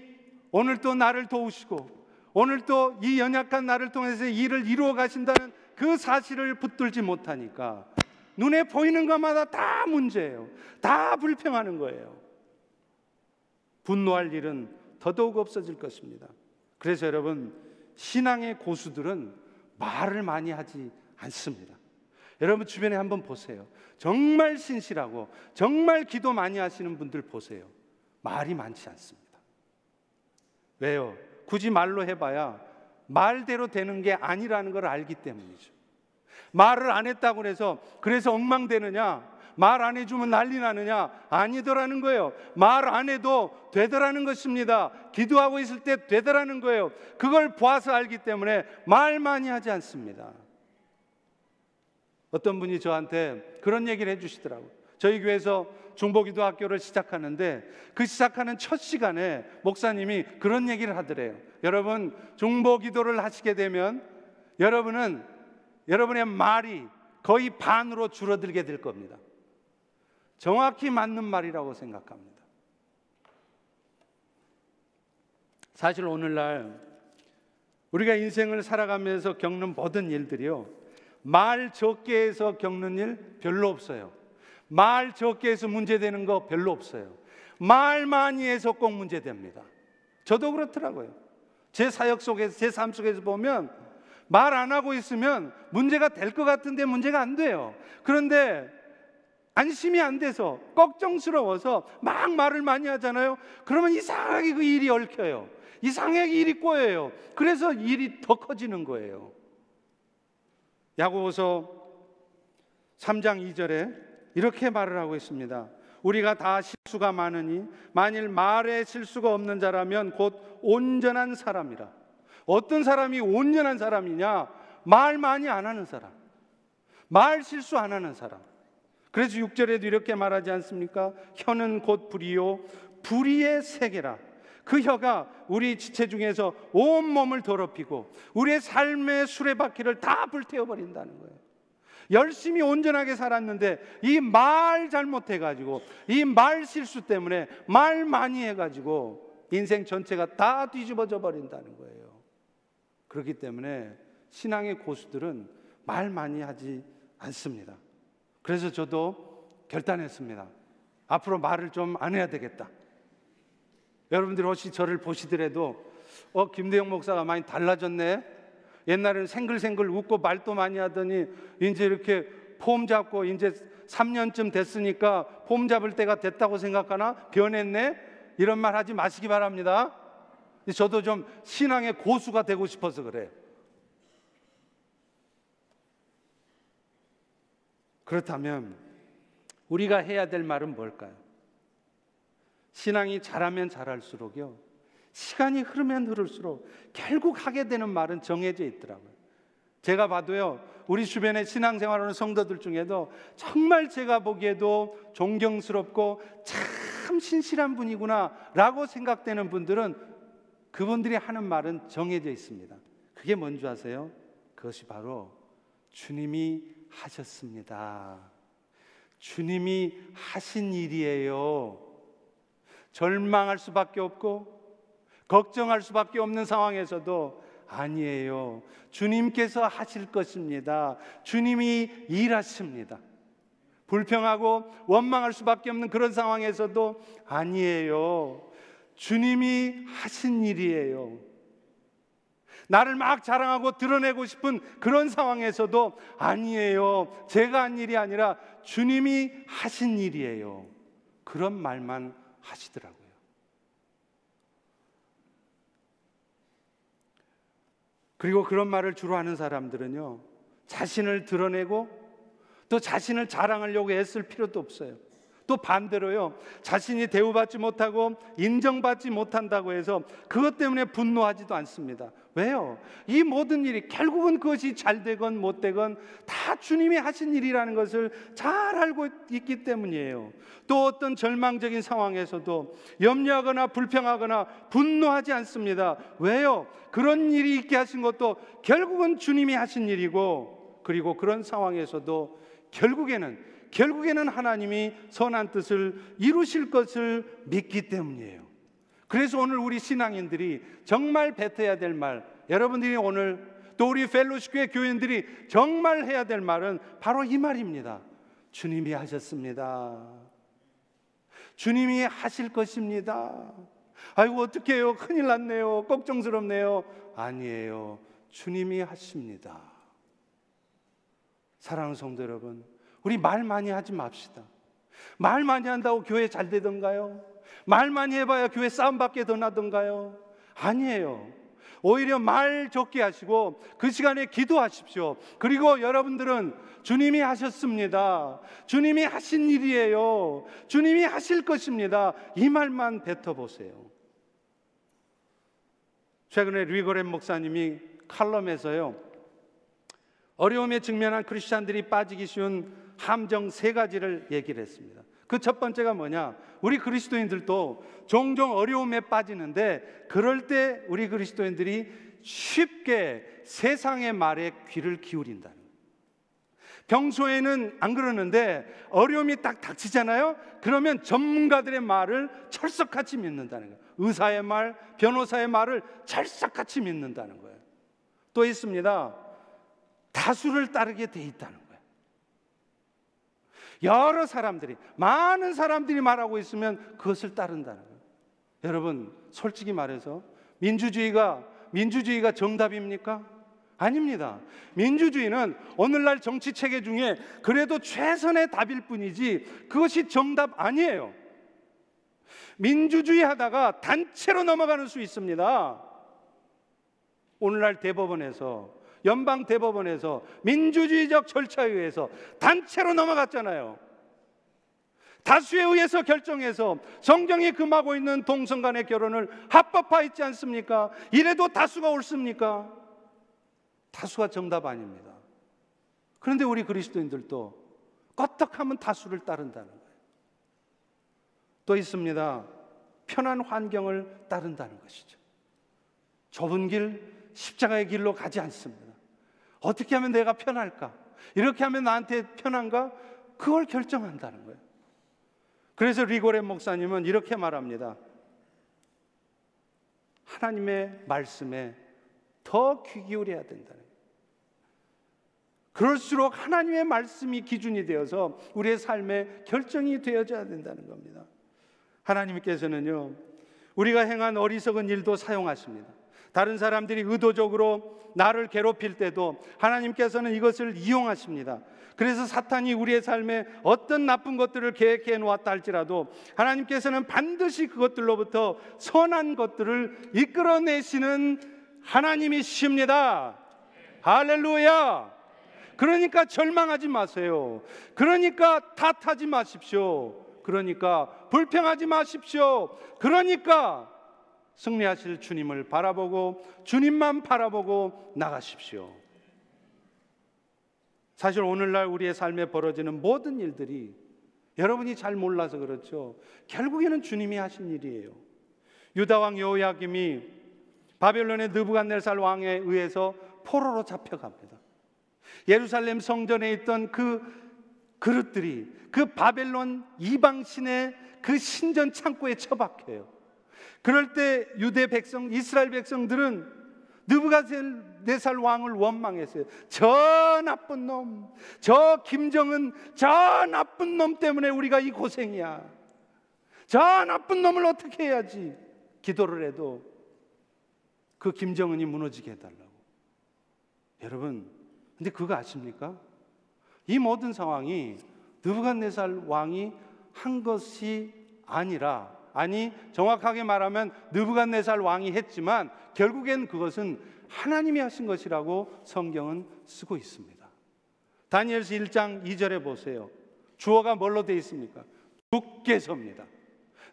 오늘도 나를 도우시고 오늘도 이 연약한 나를 통해서 일을 이루어 가신다는 그 사실을 붙들지 못하니까 눈에 보이는 것마다 다 문제예요. 다 불평하는 거예요. 분노할 일은 더더욱 없어질 것입니다. 그래서 여러분, 신앙의 고수들은 말을 많이 하지 않습니다. 여러분 주변에 한번 보세요. 정말 신실하고 정말 기도 많이 하시는 분들 보세요. 말이 많지 않습니다. 왜요? 굳이 말로 해봐야 말대로 되는 게 아니라는 걸 알기 때문이죠. 말을 안 했다고 그래서 엉망되느냐? 말 안 해주면 난리 나느냐? 아니더라는 거예요. 말 안 해도 되더라는 것입니다. 기도하고 있을 때 되더라는 거예요. 그걸 보아서 알기 때문에 말 많이 하지 않습니다. 어떤 분이 저한테 그런 얘기를 해주시더라고요. 저희 교회에서 중보기도 학교를 시작하는데 그 시작하는 첫 시간에 목사님이 그런 얘기를 하더래요. 여러분, 중보기도를 하시게 되면 여러분의 말이 거의 반으로 줄어들게 될 겁니다. 정확히 맞는 말이라고 생각합니다. 사실 오늘날 우리가 인생을 살아가면서 겪는 모든 일들이요, 말 적게 해서 겪는 일 별로 없어요. 말 적게 해서 문제되는 거 별로 없어요. 말 많이 해서 꼭 문제됩니다. 저도 그렇더라고요. 제 사역 속에서, 제 삶 속에서 보면 말 안 하고 있으면 문제가 될 것 같은데 문제가 안 돼요. 그런데 안심이 안 돼서 걱정스러워서 막 말을 많이 하잖아요. 그러면 이상하게 그 일이 얽혀요. 이상하게 일이 꼬여요. 그래서 일이 더 커지는 거예요. 야고보서 3장 2절에 이렇게 말을 하고 있습니다. 우리가 다 실수가 많으니 만일 말에 실수가 없는 자라면 곧 온전한 사람이라. 어떤 사람이 온전한 사람이냐? 말 많이 안 하는 사람, 말 실수 안 하는 사람. 그래서 6절에도 이렇게 말하지 않습니까? 혀는 곧 불이요 불의의 세계라. 그 혀가 우리 지체 중에서 온 몸을 더럽히고 우리의 삶의 수레바퀴를 다 불태워버린다는 거예요. 열심히 온전하게 살았는데 이 말 잘못해가지고, 이 말 실수 때문에 말 많이 해가지고 인생 전체가 다 뒤집어져 버린다는 거예요. 그렇기 때문에 신앙의 고수들은 말 많이 하지 않습니다. 그래서 저도 결단했습니다. 앞으로 말을 좀 안 해야 되겠다. 여러분들이 혹시 저를 보시더라도 김대영 목사가 많이 달라졌네. 옛날에는 생글생글 웃고 말도 많이 하더니 이제 이렇게 폼 잡고 이제 3년쯤 됐으니까 폼 잡을 때가 됐다고 생각하나? 변했네? 이런 말 하지 마시기 바랍니다. 저도 좀 신앙의 고수가 되고 싶어서 그래요. 그렇다면 우리가 해야 될 말은 뭘까요? 신앙이 자라면 자랄수록요, 시간이 흐르면 흐를수록 결국 하게 되는 말은 정해져 있더라고요. 제가 봐도요, 우리 주변에 신앙생활하는 성도들 중에도 정말 제가 보기에도 존경스럽고 참 신실한 분이구나 라고 생각되는 분들은 그분들이 하는 말은 정해져 있습니다. 그게 뭔지 아세요? 그것이 바로 주님이 하셨습니다. 주님이 하신 일이에요. 절망할 수밖에 없고 걱정할 수밖에 없는 상황에서도 아니에요, 주님께서 하실 것입니다. 주님이 일하십니다. 불평하고 원망할 수밖에 없는 그런 상황에서도 아니에요, 주님이 하신 일이에요. 나를 막 자랑하고 드러내고 싶은 그런 상황에서도 아니에요, 제가 한 일이 아니라 주님이 하신 일이에요. 그런 말만 하시더라고요. 그리고 그런 말을 주로 하는 사람들은요, 자신을 드러내고 또 자신을 자랑하려고 애쓸 필요도 없어요. 또 반대로요, 자신이 대우받지 못하고 인정받지 못한다고 해서 그것 때문에 분노하지도 않습니다. 왜요? 이 모든 일이 결국은 그것이 잘 되건 못 되건 다 주님이 하신 일이라는 것을 잘 알고 있기 때문이에요. 또 어떤 절망적인 상황에서도 염려하거나 불평하거나 분노하지 않습니다. 왜요? 그런 일이 있게 하신 것도 결국은 주님이 하신 일이고, 그리고 그런 상황에서도 결국에는 하나님이 선한 뜻을 이루실 것을 믿기 때문이에요. 그래서 오늘 우리 신앙인들이 정말 뱉어야 될 말, 여러분들이 오늘 또 우리 펠로시교회 교인들이 정말 해야 될 말은 바로 이 말입니다. 주님이 하셨습니다. 주님이 하실 것입니다. 아이고 어떡해요, 큰일 났네요, 걱정스럽네요. 아니에요, 주님이 하십니다. 사랑하는 성도 여러분, 우리 말 많이 하지 맙시다. 말 많이 한다고 교회 잘 되던가요? 말 많이 해봐야 교회 싸움밖에 더 나던가요? 아니에요. 오히려 말 적게 하시고 그 시간에 기도하십시오. 그리고 여러분들은 주님이 하셨습니다, 주님이 하신 일이에요, 주님이 하실 것입니다, 이 말만 뱉어보세요. 최근에 리고렌 목사님이 칼럼에서요, 어려움에 직면한 크리스찬들이 빠지기 쉬운 함정 3가지를 얘기를 했습니다. 그 첫 번째가 뭐냐? 우리 그리스도인들도 종종 어려움에 빠지는데 그럴 때 우리 그리스도인들이 쉽게 세상의 말에 귀를 기울인다는 거예요. 평소에는 안 그러는데 어려움이 딱 닥치잖아요. 그러면 전문가들의 말을 철석같이 믿는다는 거예요. 의사의 말, 변호사의 말을 철석같이 믿는다는 거예요. 또 있습니다. 다수를 따르게 돼 있다는 거예요. 여러 사람들이, 많은 사람들이 말하고 있으면 그것을 따른다는 거예요. 여러분, 솔직히 말해서 민주주의가 정답입니까? 아닙니다. 민주주의는 오늘날 정치 체계 중에 그래도 최선의 답일 뿐이지 그것이 정답 아니에요. 민주주의 하다가 단체로 넘어가는 수 있습니다. 오늘날 대법원에서, 연방 대법원에서 민주주의적 절차에 의해서 단체로 넘어갔잖아요. 다수에 의해서 결정해서 성경이 금하고 있는 동성 간의 결혼을 합법화했지 않습니까? 이래도 다수가 옳습니까? 다수가 정답 아닙니다. 그런데 우리 그리스도인들도 껐떡하면 다수를 따른다는 거예요. 또 있습니다. 편한 환경을 따른다는 것이죠. 좁은 길, 십자가의 길로 가지 않습니다. 어떻게 하면 내가 편할까? 이렇게 하면 나한테 편한가? 그걸 결정한다는 거예요. 그래서 리고렌 목사님은 이렇게 말합니다. 하나님의 말씀에 더 귀 기울여야 된다는 거예요. 그럴수록 하나님의 말씀이 기준이 되어서 우리의 삶의 결정이 되어져야 된다는 겁니다. 하나님께서는요, 우리가 행한 어리석은 일도 사용하십니다. 다른 사람들이 의도적으로 나를 괴롭힐 때도 하나님께서는 이것을 이용하십니다. 그래서 사탄이 우리의 삶에 어떤 나쁜 것들을 계획해 놓았다 할지라도 하나님께서는 반드시 그것들로부터 선한 것들을 이끌어내시는 하나님이십니다. 할렐루야. 그러니까 절망하지 마세요. 그러니까 탓하지 마십시오. 그러니까 불평하지 마십시오. 그러니까 승리하실 주님을 바라보고 주님만 바라보고 나가십시오. 사실 오늘날 우리의 삶에 벌어지는 모든 일들이 여러분이 잘 몰라서 그렇죠. 결국에는 주님이 하신 일이에요. 유다왕 여호야김이 바벨론의 느부갓네살 왕에 의해서 포로로 잡혀갑니다. 예루살렘 성전에 있던 그 그릇들이 그 바벨론 이방신의 그 신전 창고에 처박혀요. 그럴 때 유대 백성, 이스라엘 백성들은 느부갓네살 왕을 원망했어요. 저 나쁜 놈, 저 김정은, 저 나쁜 놈 때문에 우리가 이 고생이야. 저 나쁜 놈을 어떻게 해야지? 기도를 해도 그 김정은이 무너지게 해달라고. 여러분, 근데 그거 아십니까? 이 모든 상황이 느부갓네살 왕이 한 것이 아니라, 정확하게 말하면 느부갓네살 왕이 했지만 결국엔 그것은 하나님이 하신 것이라고 성경은 쓰고 있습니다. 다니엘서 1장 2절에 보세요. 주어가 뭘로 되어 있습니까? 주께서입니다.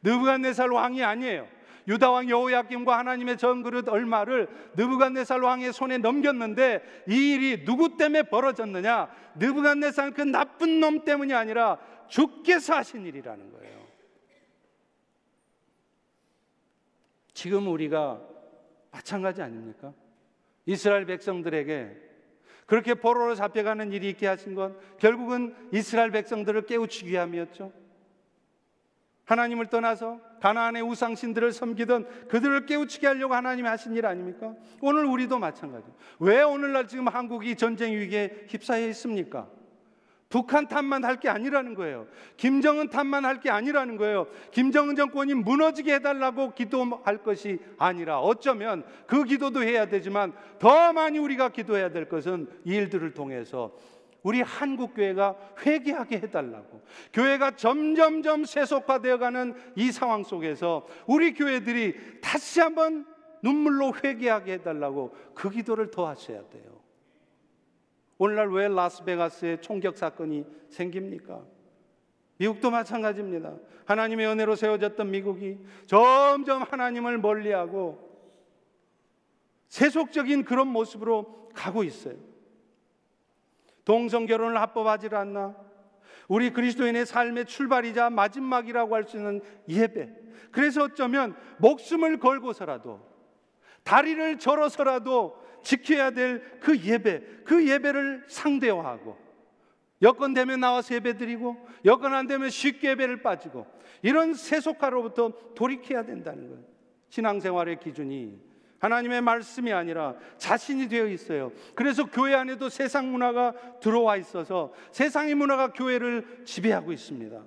느부갓네살 왕이 아니에요. 유다 왕 여호야김과 하나님의 전그릇 얼마를 느부갓네살 왕의 손에 넘겼는데 이 일이 누구 때문에 벌어졌느냐? 느부갓네살 그 나쁜 놈 때문이 아니라 주께서 하신 일이라는 거예요. 지금 우리가 마찬가지 아닙니까? 이스라엘 백성들에게 그렇게 포로로 잡혀가는 일이 있게 하신 건 결국은 이스라엘 백성들을 깨우치기 위함이었죠. 하나님을 떠나서 가나안의 우상신들을 섬기던 그들을 깨우치게 하려고 하나님이 하신 일 아닙니까? 오늘 우리도 마찬가지예요. 왜 오늘날 지금 한국이 전쟁 위기에 휩싸여 있습니까? 북한 탓만 할 게 아니라는 거예요. 김정은 탓만 할 게 아니라는 거예요. 김정은 정권이 무너지게 해달라고 기도할 것이 아니라, 어쩌면 그 기도도 해야 되지만 더 많이 우리가 기도해야 될 것은 이 일들을 통해서 우리 한국교회가 회개하게 해달라고, 교회가 점점점 세속화되어가는 이 상황 속에서 우리 교회들이 다시 한번 눈물로 회개하게 해달라고 그 기도를 더 하셔야 돼요. 오늘날 왜 라스베가스에 총격 사건이 생깁니까? 미국도 마찬가지입니다. 하나님의 은혜로 세워졌던 미국이 점점 하나님을 멀리하고 세속적인 그런 모습으로 가고 있어요. 동성결혼을 합법하지 않나? 우리 그리스도인의 삶의 출발이자 마지막이라고 할 수 있는 예배. 그래서 어쩌면 목숨을 걸고서라도, 다리를 절어서라도 지켜야 될 그 예배, 그 예배를 상대화하고, 여건 되면 나와서 예배 드리고, 여건 안 되면 쉽게 예배를 빠지고, 이런 세속화로부터 돌이켜야 된다는 거예요. 신앙생활의 기준이 하나님의 말씀이 아니라 자신이 되어 있어요. 그래서 교회 안에도 세상 문화가 들어와 있어서 세상의 문화가 교회를 지배하고 있습니다.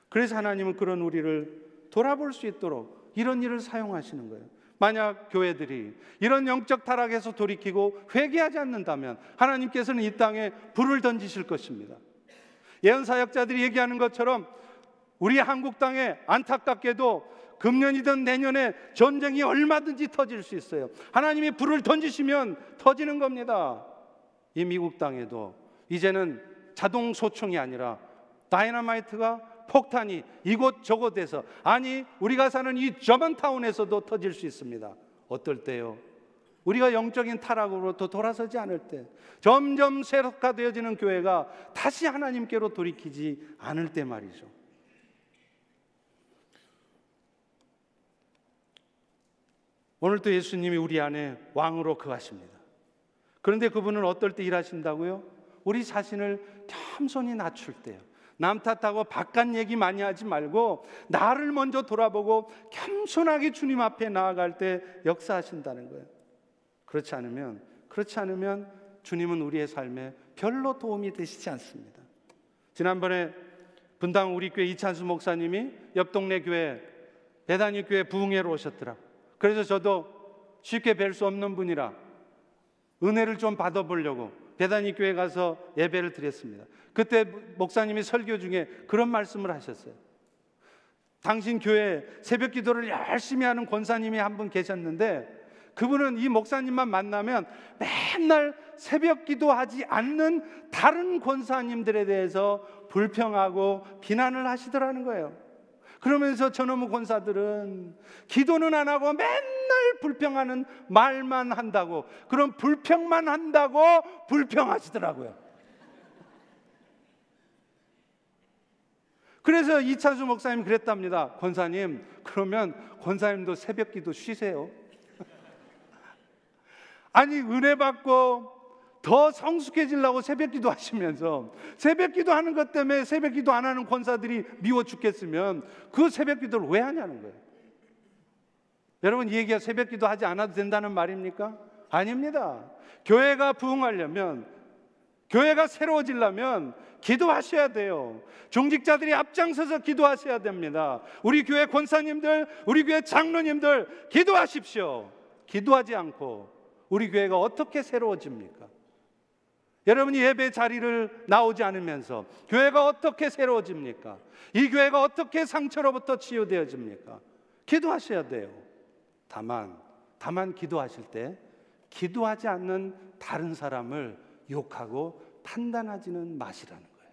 그래서 하나님은 그런 우리를 돌아볼 수 있도록 이런 일을 사용하시는 거예요. 만약 교회들이 이런 영적 타락에서 돌이키고 회개하지 않는다면 하나님께서는 이 땅에 불을 던지실 것입니다. 예언사역자들이 얘기하는 것처럼 우리 한국 땅에 안타깝게도 금년이든 내년에 전쟁이 얼마든지 터질 수 있어요. 하나님이 불을 던지시면 터지는 겁니다. 이 미국 땅에도 이제는 자동 소총이 아니라 다이너마이트가, 폭탄이 이곳 저곳에서, 아니 우리가 사는 이 저먼타운에서도 터질 수 있습니다. 어떨 때요? 우리가 영적인 타락으로부터 돌아서지 않을 때, 점점 세속화되어지는 교회가 다시 하나님께로 돌이키지 않을 때 말이죠. 오늘도 예수님이 우리 안에 왕으로 거하십니다. 그런데 그분은 어떨 때 일하신다고요? 우리 자신을 겸손히 낮출 때요. 남 탓하고 바깥 얘기 많이 하지 말고 나를 먼저 돌아보고 겸손하게 주님 앞에 나아갈 때 역사하신다는 거예요. 그렇지 않으면 주님은 우리의 삶에 별로 도움이 되시지 않습니다. 지난번에 분당 우리 교회 이찬수 목사님이 옆 동네 교회 베다니 교회 부흥회로 오셨더라고요. 그래서 저도 쉽게 뵐 수 없는 분이라 은혜를 좀 받아보려고 베다니 교회 가서 예배를 드렸습니다. 그때 목사님이 설교 중에 그런 말씀을 하셨어요. 당신 교회 새벽 기도를 열심히 하는 권사님이 한 분 계셨는데, 그분은 이 목사님만 만나면 맨날 새벽 기도하지 않는 다른 권사님들에 대해서 불평하고 비난을 하시더라는 거예요. 그러면서 저놈의 권사들은 기도는 안 하고 맨날 불평하는 말만 한다고, 그런 불평만 한다고 불평하시더라고요. 그래서 이찬수 목사님 그랬답니다. 권사님, 그러면 권사님도 새벽 기도 쉬세요. 아니 은혜 받고 더 성숙해지려고 새벽 기도 하시면서 새벽 기도 하는 것 때문에 새벽 기도 안 하는 권사들이 미워 죽겠으면 그 새벽 기도를 왜 하냐는 거예요. 여러분, 이 얘기가 새벽기도 하지 않아도 된다는 말입니까? 아닙니다. 교회가 부흥하려면, 교회가 새로워지려면 기도하셔야 돼요. 중직자들이 앞장서서 기도하셔야 됩니다. 우리 교회 권사님들, 우리 교회 장로님들 기도하십시오. 기도하지 않고 우리 교회가 어떻게 새로워집니까? 여러분이 예배 자리를 나오지 않으면서 교회가 어떻게 새로워집니까? 이 교회가 어떻게 상처로부터 치유되어집니까? 기도하셔야 돼요. 다만 기도하실 때 기도하지 않는 다른 사람을 욕하고 판단하지는 마시라는 거예요.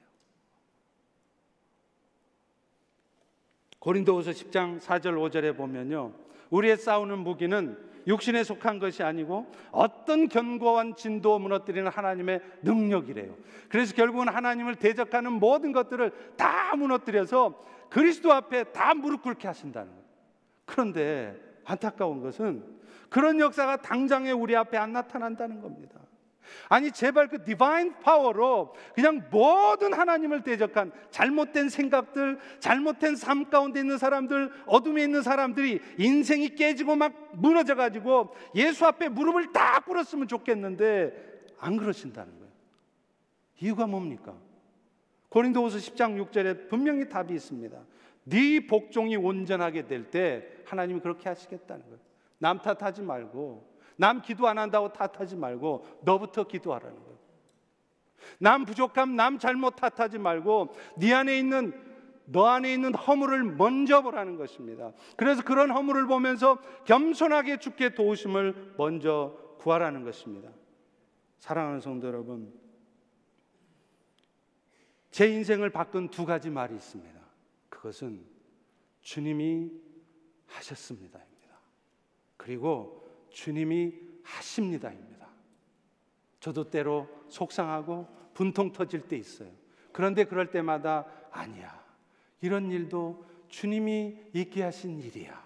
고린도후서 10장 4절 5절에 보면요, 우리의 싸우는 무기는 육신에 속한 것이 아니고 어떤 견고한 진도 무너뜨리는 하나님의 능력이래요. 그래서 결국은 하나님을 대적하는 모든 것들을 다 무너뜨려서 그리스도 앞에 다 무릎 꿇게 하신다는 거예요. 그런데 안타까운 것은 그런 역사가 당장에 우리 앞에 안 나타난다는 겁니다. 아니, 제발 그 디바인 파워로 그냥 모든 하나님을 대적한 잘못된 생각들, 잘못된 삶 가운데 있는 사람들, 어둠에 있는 사람들이 인생이 깨지고 막 무너져가지고 예수 앞에 무릎을 다 꿇었으면 좋겠는데 안 그러신다는 거예요. 이유가 뭡니까? 고린도후서 10장 6절에 분명히 답이 있습니다. 네 복종이 온전하게 될 때 하나님이 그렇게 하시겠다는 거예요. 남 탓하지 말고, 남 기도 안 한다고 탓하지 말고 너부터 기도하라는 거예요. 남 부족함, 남 잘못 탓하지 말고 너 안에 있는 허물을 먼저 보라는 것입니다. 그래서 그런 허물을 보면서 겸손하게 주께 도우심을 먼저 구하라는 것입니다. 사랑하는 성도 여러분, 제 인생을 바꾼 두 가지 말이 있습니다. 그것은 주님이 하셨습니다입니다. 그리고 주님이 하십니다입니다. 저도 때로 속상하고 분통 터질 때 있어요. 그런데 그럴 때마다 아니야, 이런 일도 주님이 있게 하신 일이야.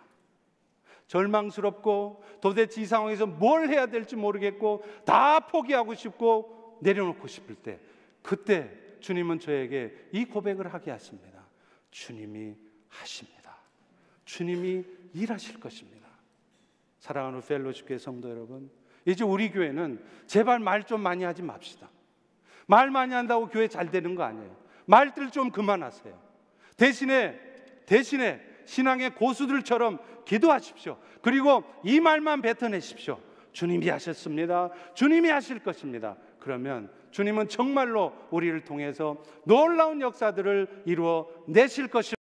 절망스럽고 도대체 이 상황에서 뭘 해야 될지 모르겠고 다 포기하고 싶고 내려놓고 싶을 때, 그때 주님은 저에게 이 고백을 하게 하십니다. 주님이 하십니다. 주님이 일하실 것입니다. 사랑하는 펠로십교회 성도 여러분, 이제 우리 교회는 제발 말 좀 많이 하지 맙시다. 말 많이 한다고 교회 잘 되는 거 아니에요. 말들 좀 그만하세요. 대신에 신앙의 고수들처럼 기도하십시오. 그리고 이 말만 뱉어내십시오. 주님이 하셨습니다. 주님이 하실 것입니다. 그러면 주님은 정말로 우리를 통해서 놀라운 역사들을 이루어 내실 것입니다.